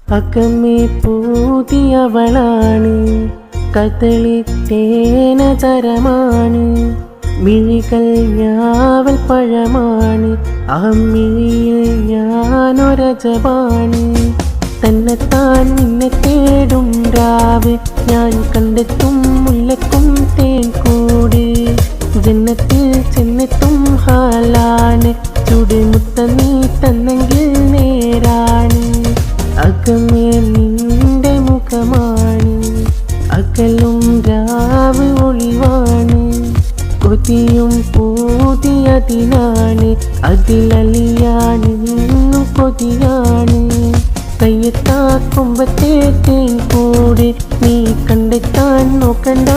അകമേ പൂതിയവളാണ്, കദളിത്തേന തരമാണ്, മിഴികൾ ഞാവൽ പഴമാണ്, ആ മിഴിയിൽ ഞാനൊരജവാണ്. തന്നെത്താൻ നിന്നെ തേടും രാവ്, ഞാൻ കണ്ടെത്തും മുല്ലക്കും തേൻ കൂട്. ജന്നത്തിൽ ചെന്നെത്തും ഹാലാണ്, ചുടുമുത്ത നീ തന്നെങ്കിൽ നേരാണ്. അകമേ നിന്റെ മുഖമാണ്, അകലും രാവ് ഒളിവാണ്. കൊതിയും പൂതിയതിനാണ്, അതിലലിയാണ് നിന്നും കൊതിയാണ്. കയ്യെത്താ കൊമ്പത്തെ തേൻ കൂട്, നീ കണ്ടെത്താൻ നോക്കണ്ട